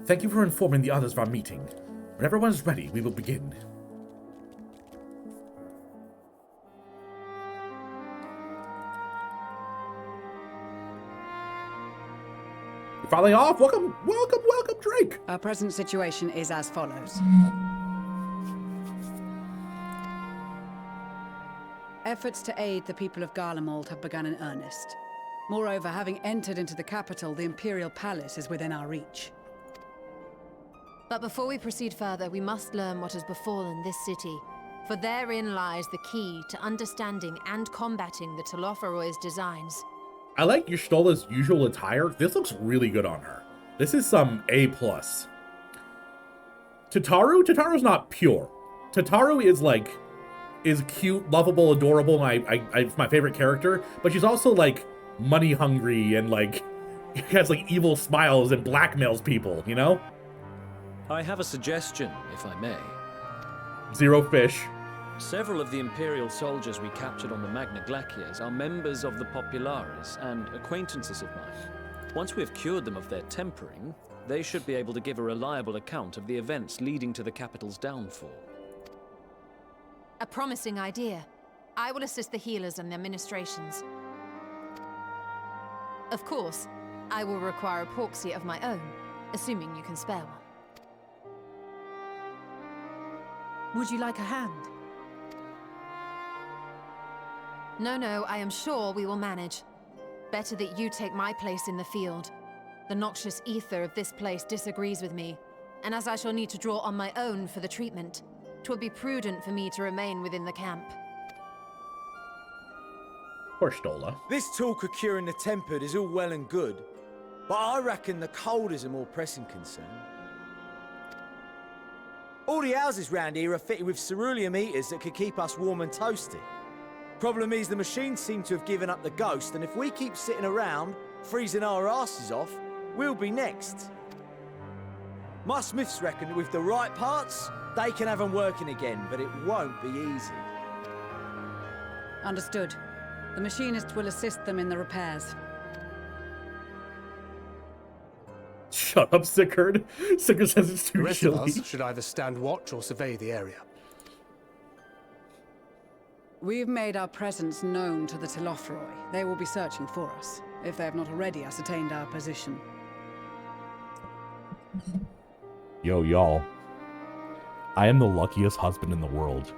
Thank you for informing the others of our meeting. When everyone is ready, we will begin. You're finally off? Welcome, Drake! Our present situation is as follows. Efforts to aid the people of Garlemald have begun in earnest. Moreover, having entered into the capital, the Imperial Palace is within our reach. But before we proceed further, we must learn what has befallen this city, for therein lies the key to understanding and combating the Thorneofroses designs. I like Ystola's usual attire. This looks really good on her. This is some A+. Tataru's not pure. Tataru is cute, lovable, adorable, and it's my favorite character, but she's also like money hungry and like has like evil smiles and blackmails people, you know? I have a suggestion, if I may. Zero fish. Several of the Imperial soldiers we captured on the Magna Glaciers are members of the Populares and acquaintances of mine. Once we have cured them of their tempering, they should be able to give a reliable account of the events leading to the capital's downfall. A promising idea. I will assist the healers and their ministrations. Of course, I will require a porksy of my own, assuming you can spare one. Would you like a hand? No, I am sure we will manage. Better that you take my place in the field. The noxious ether of this place disagrees with me, and as I shall need to draw on my own for the treatment, 'twould be prudent for me to remain within the camp. Poor Stola. This talk of curing the tempered is all well and good, but I reckon the cold is a more pressing concern. All the houses round here are fitted with ceruleum heaters that could keep us warm and toasty. Problem is, the machines seem to have given up the ghost, and if we keep sitting around, freezing our asses off, we'll be next. My smiths reckon that with the right parts, they can have them working again, but it won't be easy. Understood. The machinist will assist them in the repairs. Shut up, Sickard. Sickard says it's too The rest chilly. of us should either stand watch or survey the area. We've made our presence known to the Thorneofroses. They will be searching for us, if they have not already ascertained our position. Yo, y'all. I am the luckiest husband in the world.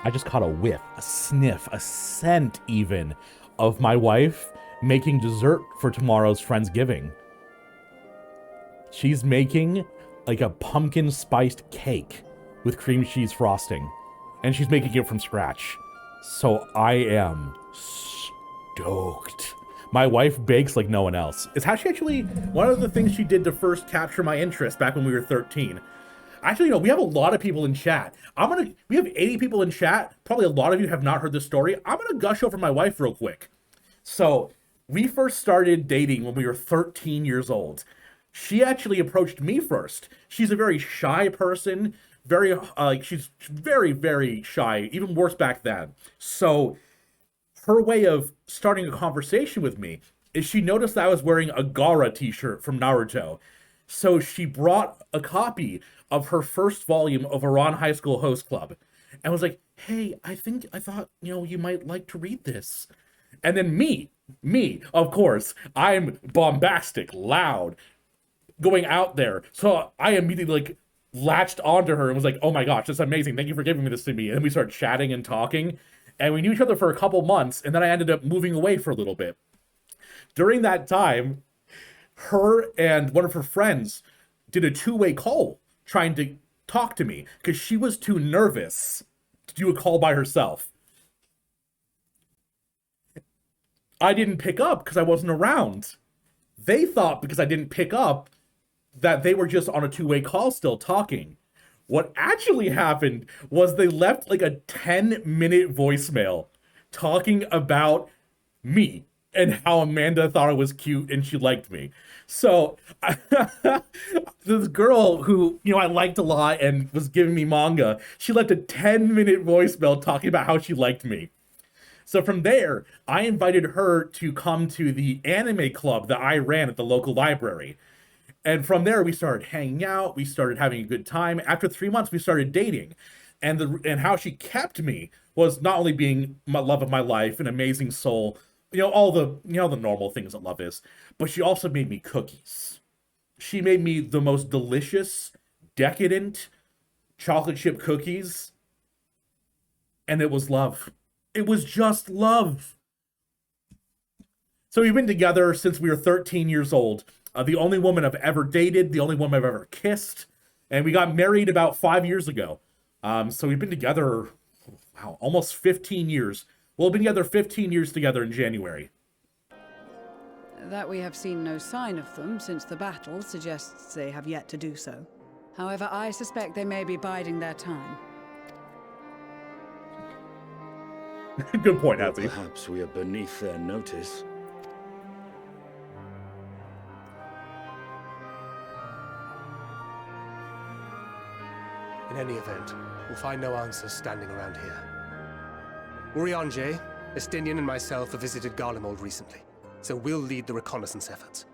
I just caught a whiff, a sniff, a scent even, of my wife making dessert for tomorrow's Friendsgiving. She's making like a pumpkin spiced cake with cream cheese frosting, and she's making it from scratch. So I am stoked. My wife bakes like no one else. It's actually one of the things she did to first capture my interest back when we were 13. Actually, you know, we have a lot of people in chat. We have 80 people in chat. Probably a lot of you have not heard this story. I'm gonna gush over my wife real quick. So we first started dating when we were 13 years old. She actually approached me first. She's a very shy person. She's very, very shy, even worse back then. So her way of starting a conversation with me is she noticed that I was wearing a Gaara t-shirt from Naruto. So she brought a copy of her first volume of Iran High School Host Club and was like, hey, I thought, you know, you might like to read this. And then me, of course, I'm bombastic, loud, going out there. So I immediately like latched onto her and was like, oh my gosh, that's amazing. Thank you for giving me this to me. And then we started chatting and talking, and we knew each other for a couple months, and then I ended up moving away for a little bit. During that time, her and one of her friends did a two-way call trying to talk to me because she was too nervous to do a call by herself. I didn't pick up because I wasn't around. They thought because I didn't pick up that they were just on a two-way call still talking. What actually happened was they left like a 10-minute voicemail talking about me and how Amanda thought I was cute and she liked me. So this girl who, you know, I liked a lot and was giving me manga, she left a 10-minute voicemail talking about how she liked me. So from there, I invited her to come to the anime club that I ran at the local library. And from there, we started hanging out. We started having a good time. After 3 months, we started dating. And how she kept me was not only being my love of my life, an amazing soul, all the normal things that love is, but she also made me cookies. She made me the most delicious, decadent chocolate chip cookies, and it was love. It was just love. So we've been together since we were 13 years old. The only woman I've ever dated, the only woman I've ever kissed, and we got married about 5 years ago. So we've been together, wow, almost 15 years. We'll be together 15 years together in January. That we have seen no sign of them since the battle suggests they have yet to do so. However, I suspect they may be biding their time. Good point, Hatsy. Perhaps we are beneath their notice. In any event, we'll find no answers standing around here. Urianger, Estinian and myself have visited Garlemald recently, so we'll lead the reconnaissance efforts.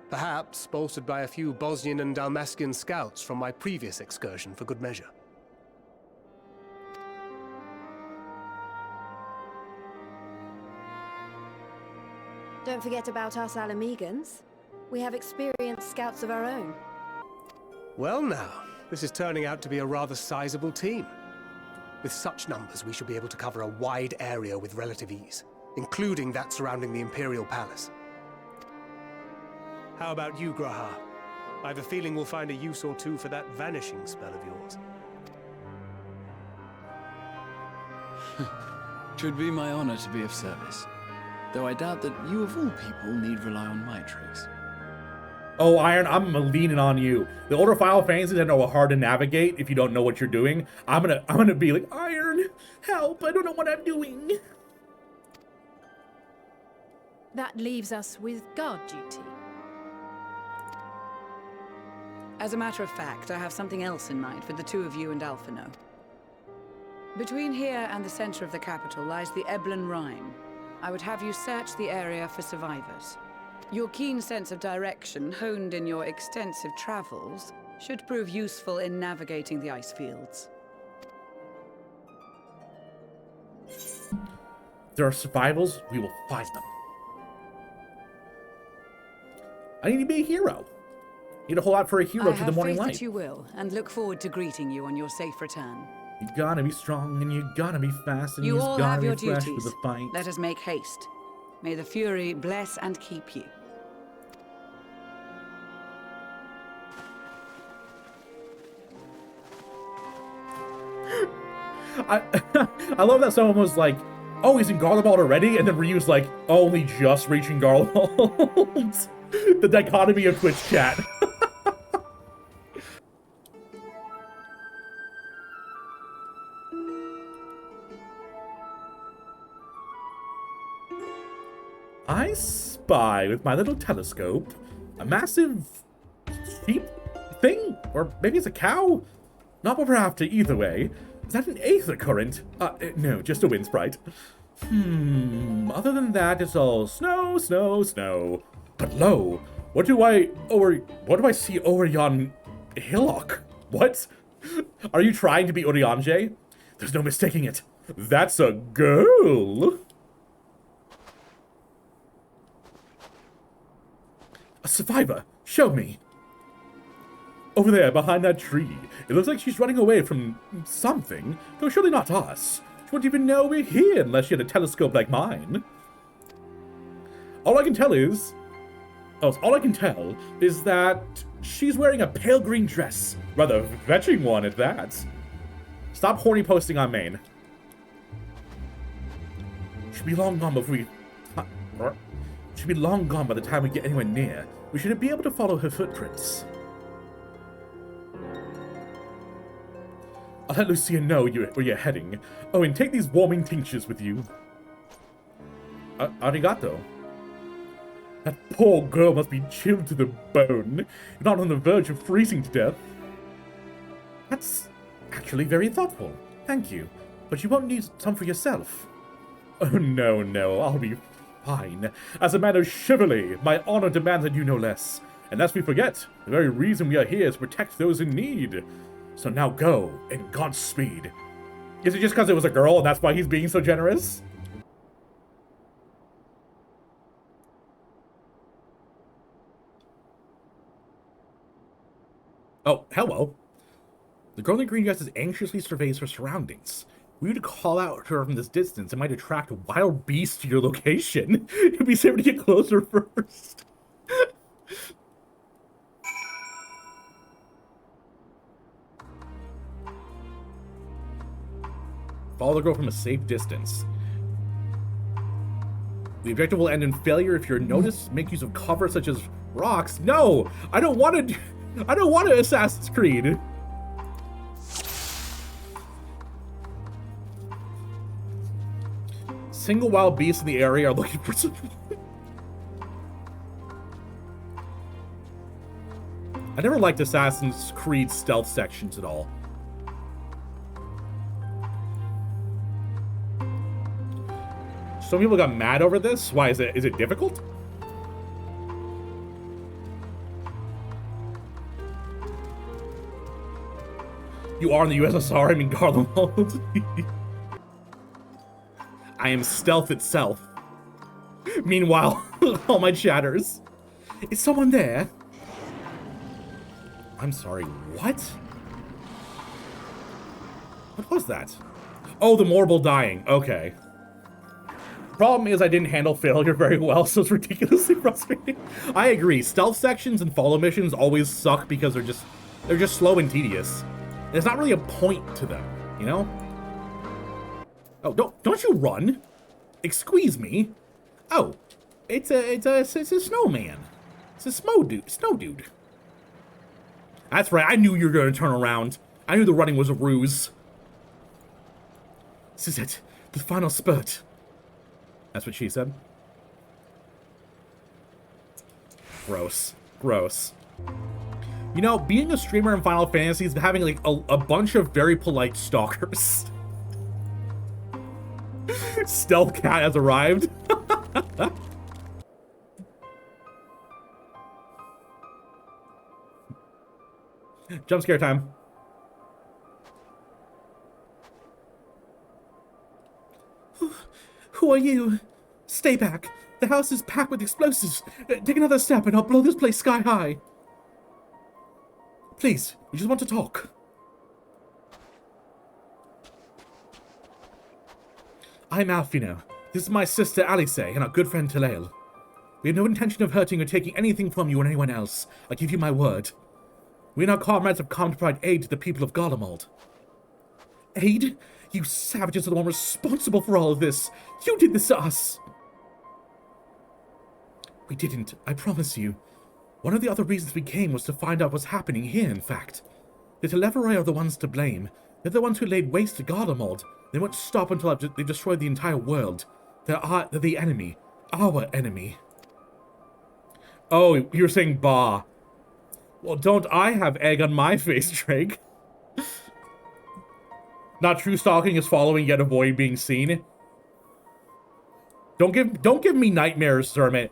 Perhaps bolstered by a few Bosnian and Dalmatian scouts from my previous excursion for good measure. Don't forget about us Alamegans. We have experienced scouts of our own. Well now, this is turning out to be a rather sizable team. With such numbers, we should be able to cover a wide area with relative ease, including that surrounding the Imperial Palace. How about you, Graha? I have a feeling we'll find a use or two for that vanishing spell of yours. Should be my honor to be of service. Though I doubt that you of all people need rely on my tricks. Oh, Iron, I'm leaning on you. The older Final Fantasies I know are hard to navigate if you don't know what you're doing. I'm gonna be like, Iron, help, I don't know what I'm doing. That leaves us with guard duty. As a matter of fact, I have something else in mind for the two of you and Alphino. Between here and the center of the capital lies the Eblan Rhine. I would have you search the area for survivors. Your keen sense of direction, honed in your extensive travels, should prove useful in navigating the ice fields. There are survivals, we will find them. I need to be a hero. Need a whole lot for a hero to the morning I have light. faith that you will, and look forward to greeting you on your safe return. You gotta be strong, and you gotta be fast, and You you all gotta have be your fresh duties. with the fight. Let us make haste. May the Fury bless and keep you. I love that someone was like, oh, he's in Garlemald already? And then Ryu's like, only just reaching Garlemald. The dichotomy of Twitch chat. I spy with my little telescope a massive sheep thing? Or maybe it's a cow? Not what we're after either way. Is that an aether current? No, just a wind sprite. Other than that, it's all snow, snow, snow. But lo, what do I see over yon hillock? What? Are you trying to be Urianger? There's no mistaking it. That's a girl. A survivor, show me. Over there, behind that tree. It looks like she's running away from something, though surely not us. She wouldn't even know we're here unless she had a telescope like mine. All I can tell is that she's wearing a pale green dress. Rather fetching one at that. Stop horny posting on main. She'll be long gone before we... She'll be long gone by the time we get anywhere near. We should be able to follow her footprints. I'll let Lucia know where you're heading. Oh, and take these warming tinctures with you. Arigato. That poor girl must be chilled to the bone, not on the verge of freezing to death. That's actually very thoughtful. Thank you. But you won't need some for yourself. Oh, no, I'll be fine. As a man of chivalry, my honor demands that you no less. And lest we forget, the very reason we are here is to protect those in need. So now go, and Godspeed. Is it just because it was a girl and that's why he's being so generous? Oh, hello. The girl in green dresses anxiously surveys her surroundings. Were you to call out to her from this distance, it might attract wild beasts to your location. It'd be safer to get closer first. Follow the girl from a safe distance. The objective will end in failure if you're noticed. Make use of cover such as rocks. No, I don't want to Assassin's Creed. Single wild beasts in the area are looking for some. I never liked Assassin's Creed stealth sections at all. Some people got mad over this. Why is it difficult? You are in the USSR, I mean Garlemald. I am stealth itself. Meanwhile, all my chatters. Is someone there? I'm sorry, what? What was that? Oh, the Morble dying. Okay. Problem is I didn't handle failure very well, so it's ridiculously frustrating. I agree. Stealth sections and follow missions always suck because they're just slow and tedious. There's not really a point to them, you know? Oh, don't you run! Excuse me. Oh, it's a snowman. It's a snow dude. That's right. I knew you were going to turn around. I knew the running was a ruse. This is it. The final spurt. That's what she said. Gross. Gross. You know, being a streamer in Final Fantasy is having like a bunch of very polite stalkers. Stealth Cat has arrived. Jump scare time. Who are you? Stay back. The house is packed with explosives. Take another step and I'll blow this place sky high. Please, we just want to talk. I'm Alfino. This is my sister Alice and our good friend Talael. We have no intention of hurting or taking anything from you or anyone else. I give you my word. We and our comrades have come to provide aid to the people of Garlemald. Aid? You savages are the one responsible for all of this. You did this to us. We didn't, I promise you. One of the other reasons we came was to find out what's happening here, in fact. The Televeroi are the ones to blame. They're the ones who laid waste to Garlemald. They won't stop until they've destroyed the entire world. They're the enemy. Our enemy. Oh, you're saying bah. Well, don't I have egg on my face, Drake? Not true stalking is following yet avoid being seen. Don't give me nightmares, Sermon.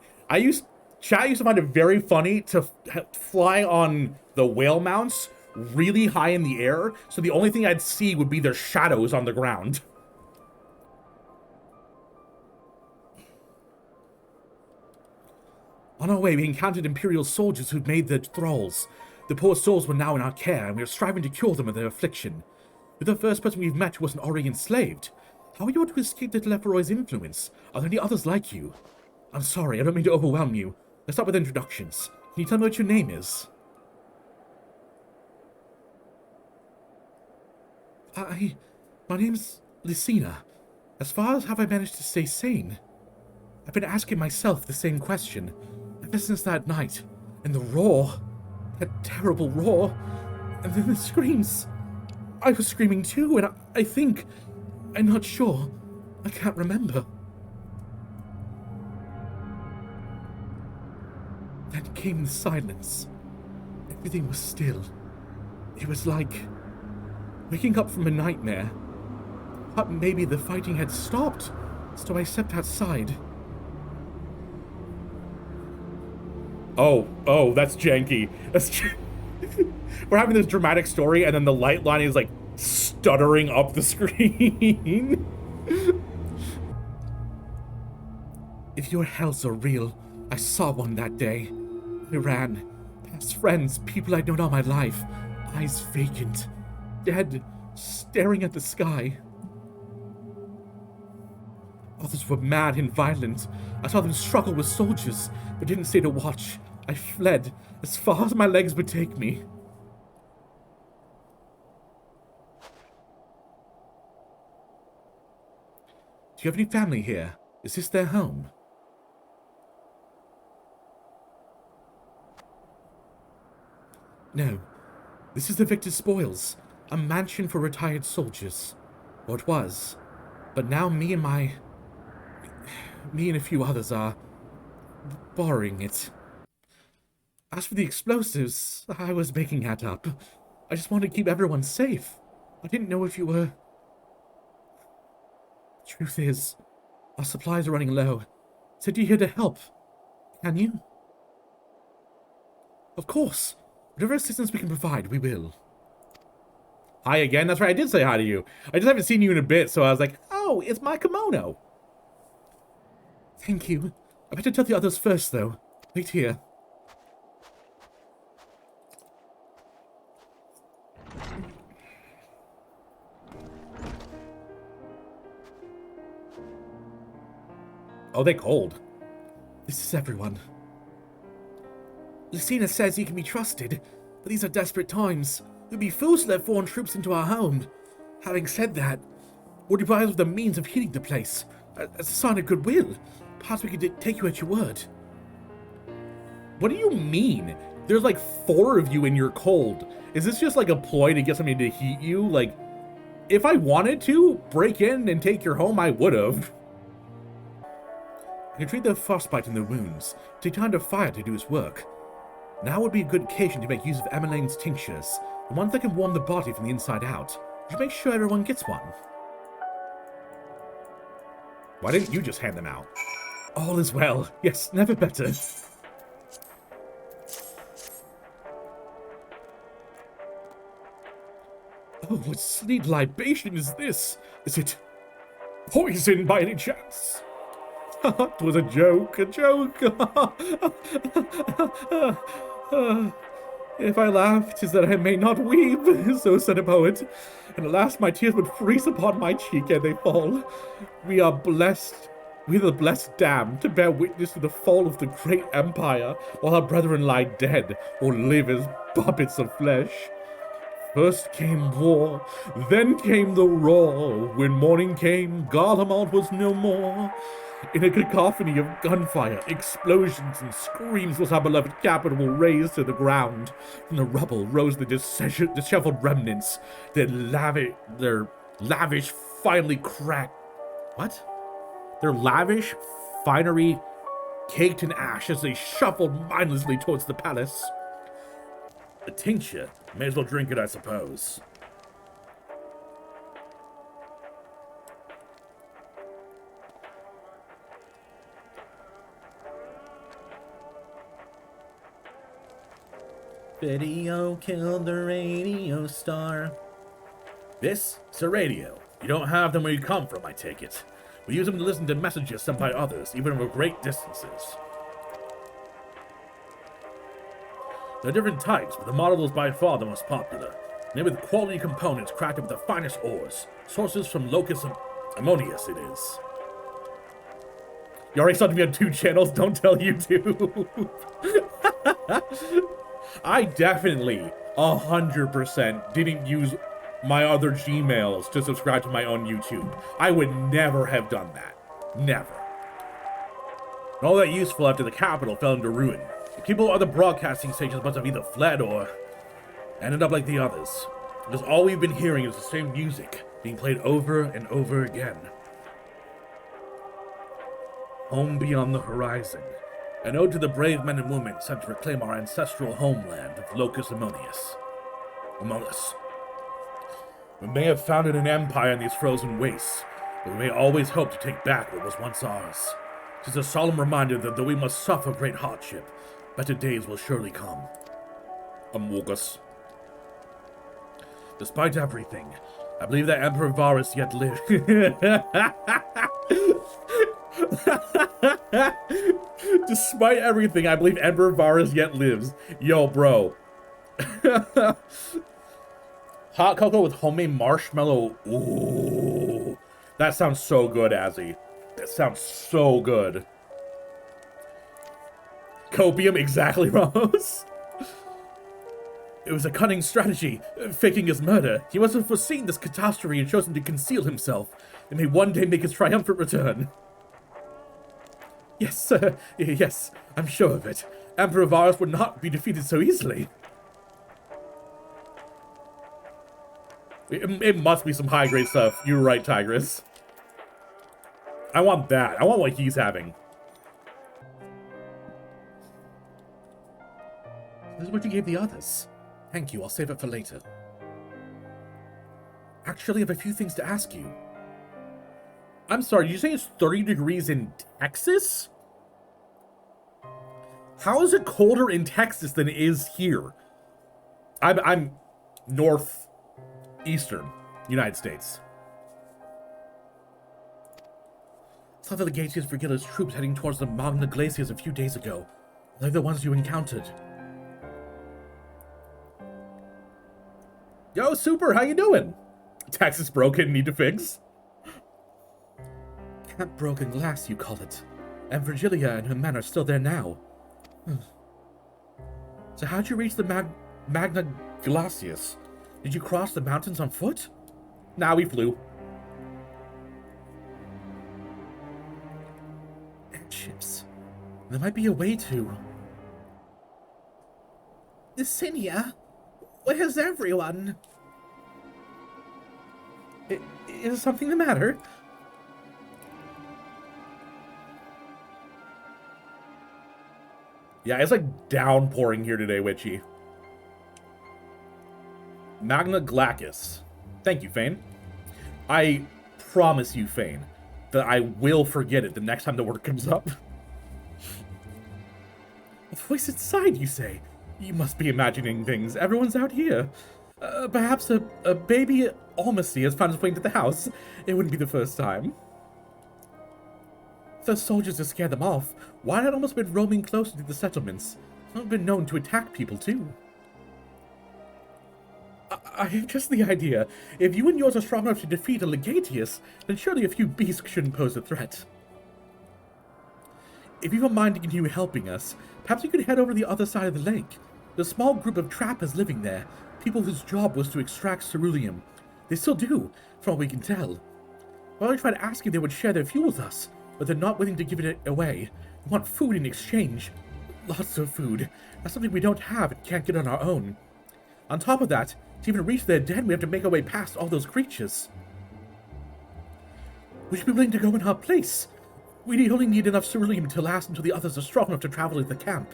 Chat used to find it very funny to fly on the whale mounts really high in the air, so the only thing I'd see would be their shadows on the ground. On our way, we encountered Imperial soldiers who'd made the thralls. The poor souls were now in our care, and we were striving to cure them of their affliction. You're the first person we've met who wasn't already enslaved. How are you able to escape the Televeroi's influence? Are there any others like you? I'm sorry, I don't mean to overwhelm you. Let's start with introductions. Can you tell me what your name is? My name's Lucina. As far as have I managed to stay sane? I've been asking myself the same question ever since that night. And the roar. That terrible roar. And then the screams. I was screaming too, and I think... I'm not sure. I can't remember. Then came the silence. Everything was still. It was like... waking up from a nightmare. Thought maybe the fighting had stopped, so I stepped outside. Oh, that's janky. We're having this dramatic story, and then the light line is like stuttering up the screen. If your hells are real, I saw one that day. I ran, past friends, people I'd known all my life, eyes vacant, dead, staring at the sky. Others were mad and violent. I saw them struggle with soldiers, but didn't stay to watch. I fled as far as my legs would take me. Do you have any family here? Is this their home? No. This is the Victor's Spoils, a mansion for retired soldiers. Or it was. But now me and a few others are borrowing it. As for the explosives, I was making that up. I just wanted to keep everyone safe. I didn't know if you were... Truth is, our supplies are running low. Said you're here to help. Can you? Of course. Whatever assistance we can provide, we will. Hi again. That's right, I did say hi to you. I just haven't seen you in a bit, so I was like, oh, it's my kimono. Thank you. I better tell the others first, though. Wait here. Oh, they're cold. This is everyone. Lucina says he can be trusted, but these are desperate times. We'd be fools to let foreign troops into our home. Having said that, we're deprived of the means of heating the place. As a sign of goodwill, perhaps we could take you at your word. What do you mean? There's like 4 of you and you're cold. Is this just like a ploy to get somebody to heat you? Like, if I wanted to break in and take your home, I would have. I can treat the frostbite in the wounds, take time to fire to do its work. Now would be a good occasion to make use of Emmeline's tinctures, the ones that can warm the body from the inside out. You should make sure everyone gets one. Why didn't you just hand them out? All is well. Yes, never better. Oh, what sleet libation is this? Is it poison by any chance? It was a joke, a joke. If I laughed, 'tis that I may not weep, so said a poet. And alas, my tears would freeze upon my cheek ere they fall. We are the blessed damned, to bear witness to the fall of the great empire, while our brethren lie dead, or live as puppets of flesh. First came war, then came the roar. When morning came, Garlemald was no more. In a cacophony of gunfire, explosions, and screams was our beloved capital razed to the ground. From the rubble rose the disheveled remnants. Their lavish, finely cracked... What? Their lavish finery caked in ash as they shuffled mindlessly towards the palace. A tincture. May as well drink it, I suppose. Video killed the radio star. This is a radio. You don't have them where you come from, I take it. We use them to listen to messages sent by others, even over great distances. There are different types, but the model is by far the most popular. Made with quality components crafted with the finest ores. Sources from Locus Ammonius, it is. You already saw me on 2 channels, don't tell YouTube. I definitely 100% didn't use my other Gmails to subscribe to my own YouTube. I would never have done that. Never. And all that useful after the capital fell into ruin. The people at other broadcasting stations must have either fled or ended up like the others. Because all we've been hearing is the same music, being played over and over again. Home beyond the horizon. An ode to the brave men and women sent to reclaim our ancestral homeland of Locus Ammonius. Among us. We may have founded an empire in these frozen wastes, but we may always hope to take back what was once ours. 'Tis a solemn reminder that though we must suffer great hardship, Better days will surely come. Amogus. Despite everything, I believe that Emperor Varus yet lives. Despite everything, I believe Emperor Varus yet lives. Yo, bro. Hot cocoa with homemade marshmallow. Ooh. That sounds so good, Azzy. That sounds so good. Copium, exactly, Ramos. It was a cunning strategy, faking his murder. He must have foreseen this catastrophe and chosen to conceal himself, and may one day make his triumphant return. Yes, sir. Yes, I'm sure of it. Emperor Varus would not be defeated so easily. It must be some high-grade stuff. You're right, Tigress. I want that. I want what he's having. This is what you gave the others. Thank you. I'll save it for later. Actually, I have a few things to ask you. I'm sorry, did you say it's 30 degrees in Texas? How is it colder in Texas than it is here? I'm northeastern United States. Saw the Legatius Brigida's troops heading towards the Magna Glaciers a few days ago. They're the ones you encountered. Yo, Super, how you doing? Texas broken, need to fix. Camp Broken Glass, you call it. And Virgilia and her men are still there now. So how'd you reach the Magna Glacius? Did you cross the mountains on foot? Nah, we flew. Airships. There might be a way to... Yesenia? Where's everyone? Is something the matter? Yeah, it's like downpouring here today, Witchy. Magna Glacus. Thank you, Fane. I promise you, Fane, that I will forget it the next time the word comes up. A voice inside, you say? You must be imagining things. Everyone's out here. Perhaps a baby Almasy has found its way into the house. It wouldn't be the first time. Those soldiers to scare them off. Why had almost been roaming closer to the settlements? Some have been known to attack people too. I have just the idea. If you and yours are strong enough to defeat a Legatius, then surely a few beasts shouldn't pose a threat. If you have a mind to continue helping us, perhaps you could head over to the other side of the lake. There's a small group of trappers living there, people whose job was to extract ceruleum. They still do, from what we can tell. Well, I tried asking they would share their fuel with us, but they're not willing to give it away. They want food in exchange. Lots of food. That's something we don't have and can't get on our own. On top of that, to even reach their den, we have to make our way past all those creatures. Would you be willing to go in our place? We only need enough ceruleum to last until the others are strong enough to travel to the camp.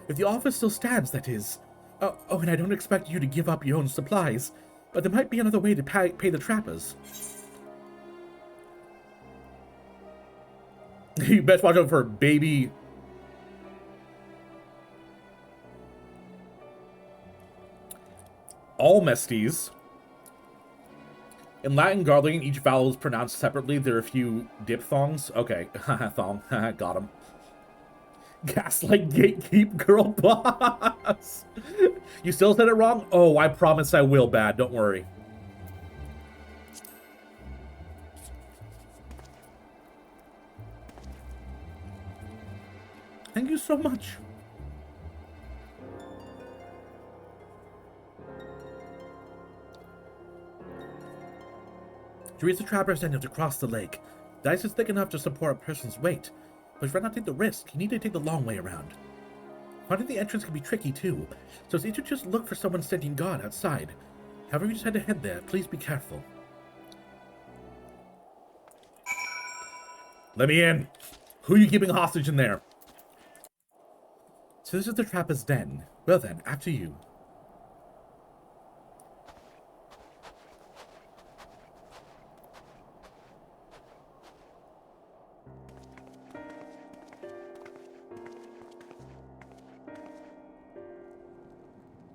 If the offer still stands, that is. Oh, and I don't expect you to give up your own supplies, but there might be another way to pay the trappers. You best watch out for baby... Almasties. In Latin Garlean, each vowel is pronounced separately. There are a few diphthongs. Okay, thong. Got him. Gaslight gatekeep girl boss. You still said it wrong? Oh, I promise I will, bad. Don't worry. Thank you so much. To reach the trapper's end, you have to cross the lake. The ice is thick enough to support a person's weight, but if you rather not take the risk, you need to take the long way around. Finding the entrance can be tricky too, so it's easier to just look for someone standing guard outside. However you decide to head there, please be careful. Let me in. Who are you keeping hostage in there? So this is the trapper's den. Well then, after you.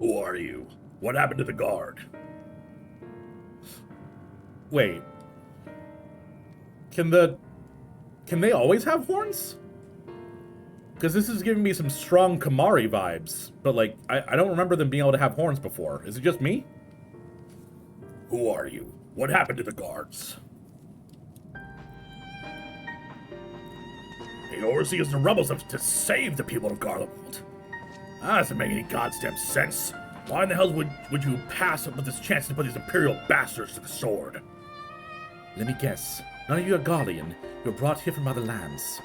Who are you? What happened to the guard? Wait. Can they always have horns? Because this is giving me some strong Kamari vibes. But, like, I don't remember them being able to have horns before. Is it just me? Who are you? What happened to the guards? The overseers and the rebels have to save the people of Garlemald. That doesn't make any goddamn sense. Why in the hell would you pass up with this chance to put these Imperial bastards to the sword? Let me guess. None of you are Garlean. You were brought here from other lands.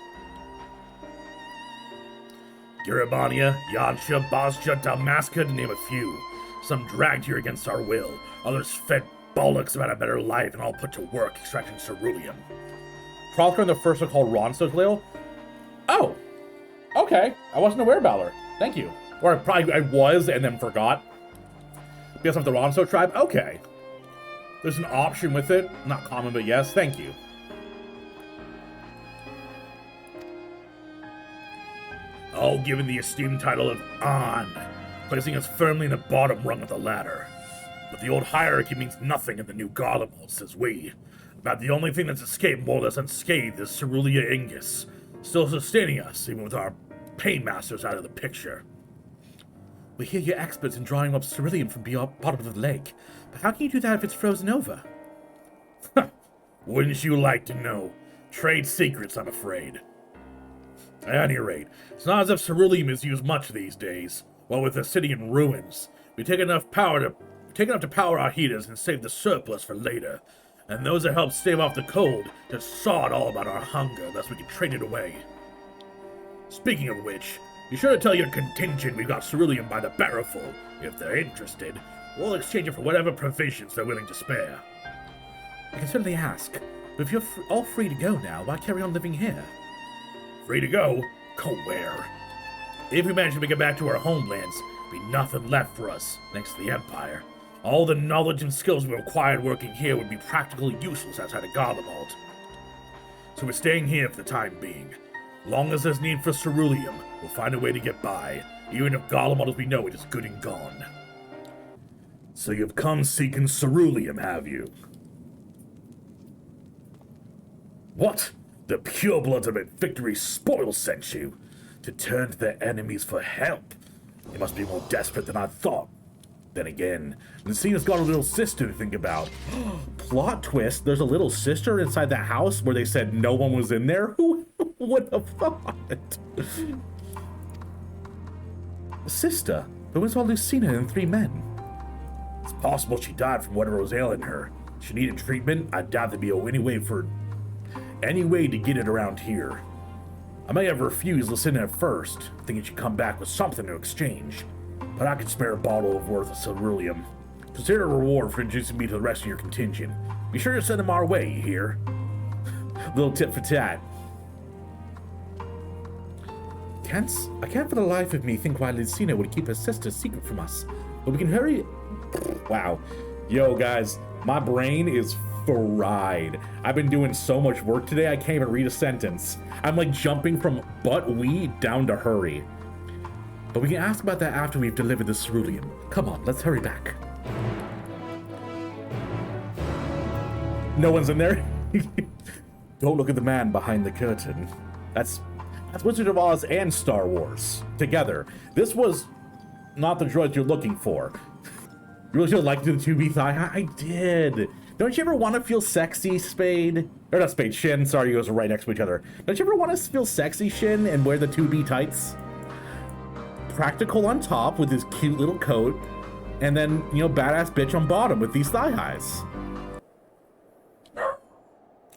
Garabania, Yansha, Bosja, Dalmasca, to name a few. Some dragged here against our will. Others fed bollocks about a better life and all put to work extracting ceruleum. Kralker and the first are called Ronstogleo? Oh! Okay. I wasn't aware, Balor. Thank you. Or I was and then forgot. Because of the Ronsto tribe? Okay. There's an option with it. Not common, but yes. Thank you. All given the esteemed title of An, placing us firmly in the bottom rung of the ladder. But the old hierarchy means nothing in the new Garlemald, says we. About the only thing that's escaped more or less unscathed is Cerulia Ingus, still sustaining us, even with our paymasters out of the picture. We hear you're experts in drawing up ceruleum from beyond bottom of the lake, but how can you do that if it's frozen over? Wouldn't you like to know? Trade secrets, I'm afraid. At any rate, it's not as if ceruleum is used much these days. While with the city in ruins, we take enough to power our heaters and save the surplus for later. And those that help stave off the cold just saw it all about our hunger, thus we can trade it away. Speaking of which, be sure to tell your contingent we've got ceruleum by the barrelful. If they're interested, we'll exchange it for whatever provisions they're willing to spare. I can certainly ask, but if you're all free to go now, why carry on living here? Free to go? Go where? If we manage to make it back to our homelands, there'll be nothing left for us, thanks to the Empire. All the knowledge and skills we acquired working here would be practically useless outside of Garlemald. So we're staying here for the time being. Long as there's need for ceruleum, we'll find a way to get by, even if Garlemald as we know it is good and gone. So you've come seeking ceruleum, have you? What? The purebloods of Victory Spoil sent you? To turn to their enemies for help? They must be more desperate than I thought. Then again, Lucina's got a little sister to think about. Plot twist, there's a little sister inside that house where they said no one was in there? Who would have thought? Sister? But where's all Lucina and 3 men? It's possible she died from whatever was ailing her. She needed treatment. I doubt there'd be any way to get it around here. I may have refused Lucina at first, thinking she'd come back with something to exchange. But I could spare a bottle of worth of ceruleum. Consider a reward for introducing me to the rest of your contingent. Be sure to send them our way, you hear? Little tit for tat. I can't for the life of me think why Lucina would keep her sister's secret from us. But we can hurry... Wow. Yo, guys, my brain is fried. I've been doing so much work today, I can't even read a sentence. I'm like jumping from but we down to hurry. But we can ask about that after we've delivered the ceruleum. Come on, let's hurry back. No one's in there? Don't look at the man behind the curtain. That's Wizard of Oz and Star Wars together. This was not the droid you're looking for. You really should have liked the 2B thigh. I did. Don't you ever want to feel sexy, Spade? Or not Spade, Shin. Sorry, you guys are right next to each other. Don't you ever want to feel sexy, Shin, and wear the 2B tights? Practical on top with his cute little coat, and then, you know, badass bitch on bottom with these thigh highs.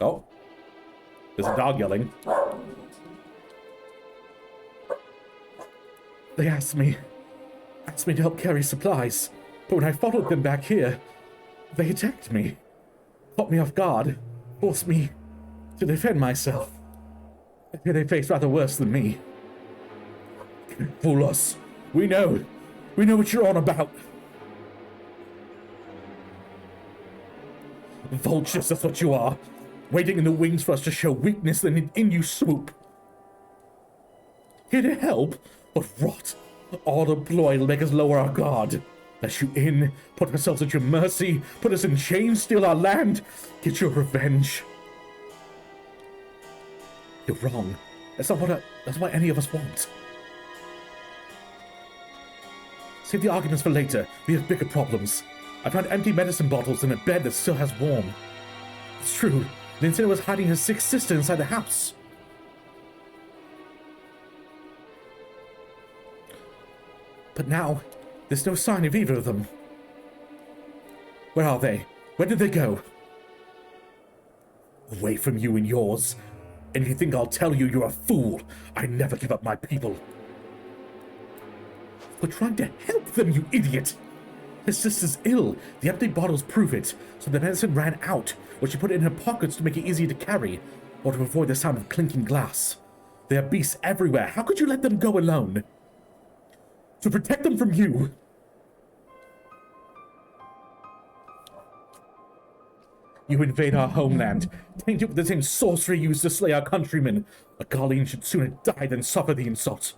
Oh. There's a dog yelling. They asked me to help carry supplies, but when I followed them back here, they attacked me, caught me off guard, forced me to defend myself. I fear they face rather worse than me. Fool us. We know what you're on about. Vultures, that's what you are. Waiting in the wings for us to show weakness, then in you swoop. Here to help? What rot. All the ploy will make us lower our guard. Let you in, put ourselves at your mercy, put us in chains, steal our land, get your revenge. You're wrong. That's not what any of us want. Save the arguments for later. We have bigger problems. I found empty medicine bottles in a bed that still has warm. It's true. Linsina was hiding her sick sister inside the house. But now, there's no sign of either of them. Where are they? Where did they go? Away from you and yours. And if you think I'll tell you, you're a fool. I never give up my people. We're trying to help them, you idiot! His sister's ill. The empty bottles prove it. So the medicine ran out, or she put it in her pockets to make it easier to carry, or to avoid the sound of clinking glass. There are beasts everywhere. How could you let them go alone? To protect them from you. You invade our homeland, taint it with the same sorcery used to slay our countrymen. A Guardian should sooner die than suffer the insult.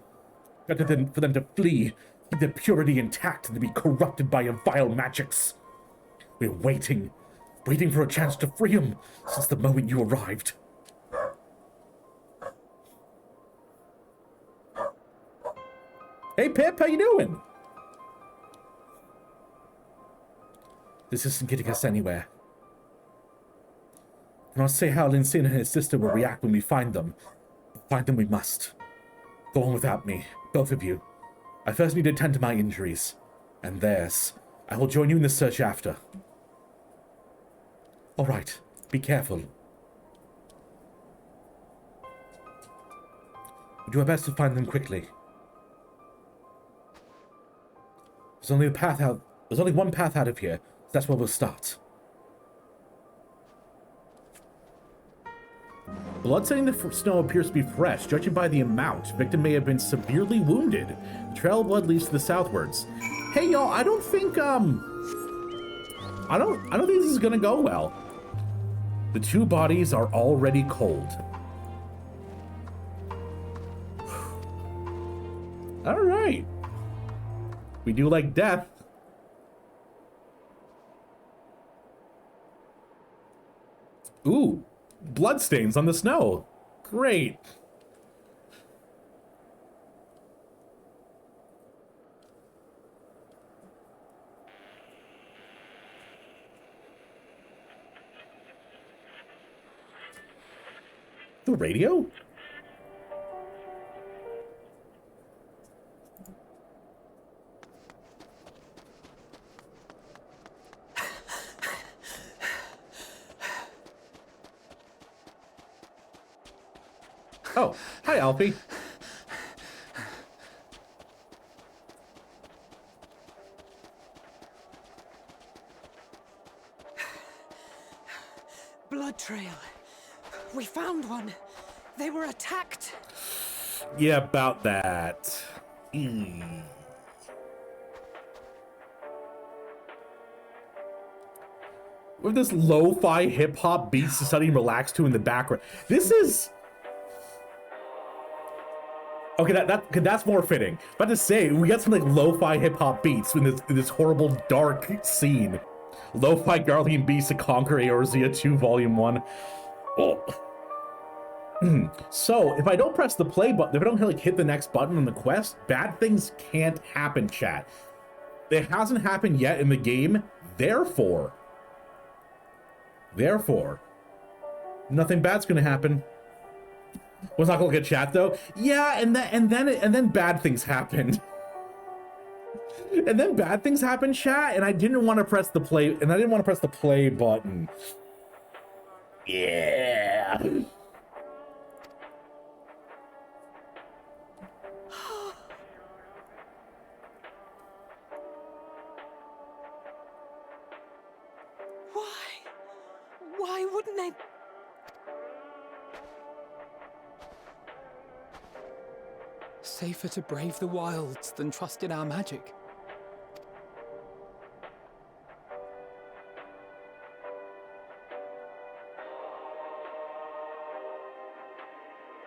Better than for them to flee, keep their purity intact, than to be corrupted by your vile magics. We're waiting for a chance to free them since the moment you arrived. Hey Pip, how you doing? This isn't getting us anywhere. I must say how Linsina and his sister will react when we find them. Find them we must. Go on without me, both of you. I first need to tend to my injuries, and theirs. I will join you in the search after. All right, be careful. We'll do our best to find them quickly. There's only one path out of here, so that's where we'll start. Blood staining the snow appears to be fresh. Judging by the amount, victim may have been severely wounded. The trail of blood leads to the southwards. Hey y'all, I don't think I don't think this is gonna go well. The two bodies are already cold. All right. We do like death. Ooh. Bloodstains on the snow. Great. The radio? Oh, hi, Alfie. Blood trail. We found one. They were attacked. Yeah, about that. With this lo-fi hip-hop beats to suddenly relax to in the background. This is... Okay, that's more fitting. About to say, we got some like lo-fi hip-hop beats in this horrible dark scene. Lo-fi Guardian beats to conquer Eorzea 2 Volume 1. Oh. So, if I don't press the play button, if I don't like hit the next button on the quest, bad things can't happen, chat. It hasn't happened yet in the game, therefore, nothing bad's gonna happen. Was not gonna look at chat though. Yeah, and then bad things happened. And then bad things happened, chat, and I didn't want to press the play, button. Yeah. Why wouldn't they? Safer to brave the wilds than trust in our magic.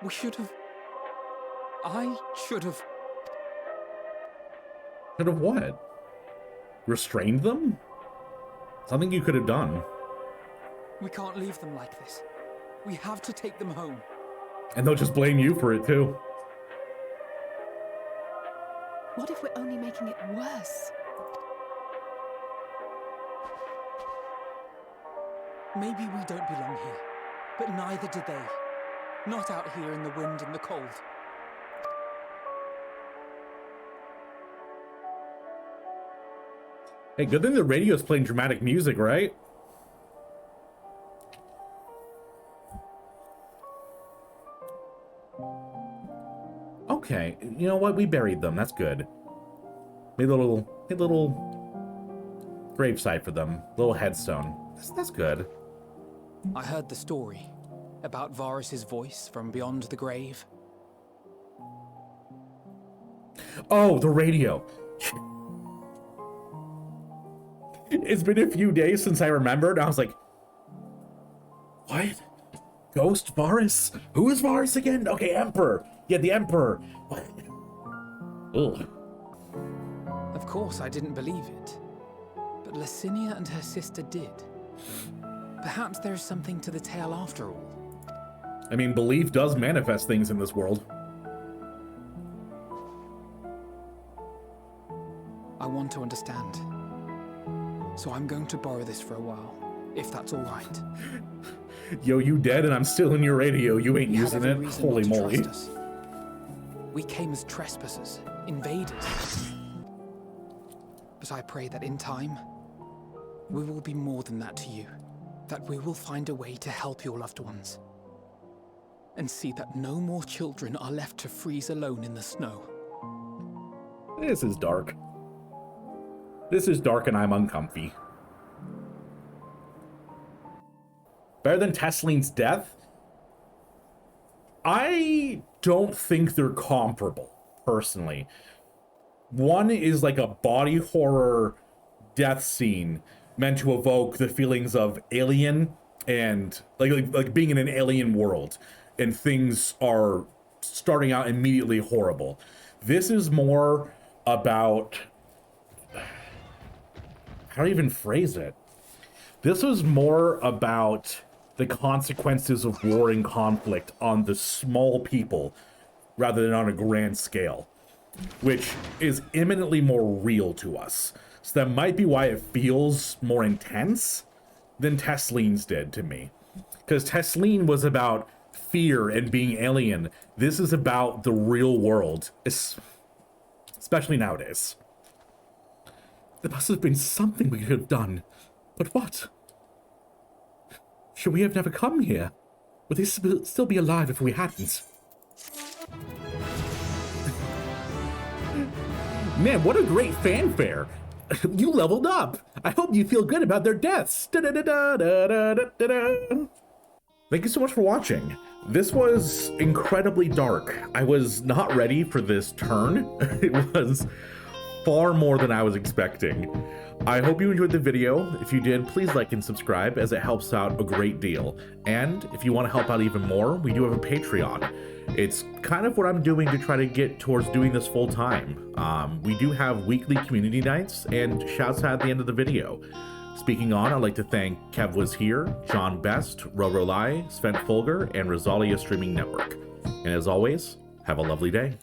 We should have... I should have... Could have what? Restrained them? Something you could have done. We can't leave them like this. We have to take them home. And they'll just blame you for it too. What if we're only making it worse? Maybe we don't belong here, but neither do they. Not out here in the wind and the cold. Hey, good thing the radio's playing dramatic music, right? Okay, you know what? We buried them. That's good. Made a little gravesite for them. Little headstone. That's good. I heard the story about Varus's voice from beyond the grave. Oh, the radio. It's been a few days since I remembered. I was like, what? Ghost Varus? Who is Varus again? Okay, Emperor. Yeah, the Emperor. What? Ugh. Of course, I didn't believe it. But Licinia and her sister did. Perhaps there is something to the tale after all. I mean, belief does manifest things in this world. I want to understand. So I'm going to borrow this for a while, if that's all right. Yo, you dead and I'm still in your radio. You ain't using it? Holy moly. We came as trespassers, invaders. But I pray that in time, we will be more than that to you. That we will find a way to help your loved ones. And see that no more children are left to freeze alone in the snow. This is dark. This is dark and I'm uncomfy. Better than Tessline's death? I don't think they're comparable, personally. One is like a body horror death scene meant to evoke the feelings of alien and like being in an alien world and things are starting out immediately horrible. This is more about, how do you even phrase it? This is more about the consequences of war and conflict on the small people rather than on a grand scale, which is imminently more real to us. So that might be why it feels more intense than Tessline's did to me. Because Tessline was about fear and being alien. This is about the real world, especially nowadays. There must have been something we could have done. But what? Should we have never come here? Would they still be alive if we hadn't? Man, what a great fanfare! You leveled up! I hope you feel good about their deaths! Thank you so much for watching. This was incredibly dark. I was not ready for this turn. It was far more than I was expecting. I hope you enjoyed the video. If you did, please like and subscribe as it helps out a great deal. And if you want to help out even more, we do have a Patreon. It's kind of what I'm doing to try to get towards doing this full time. We do have weekly community nights and shouts out at the end of the video. Speaking on, I'd like to thank Kev Was Here, John Best, Rorolai, Sven Folger, and Rosalia Streaming Network. And as always, have a lovely day.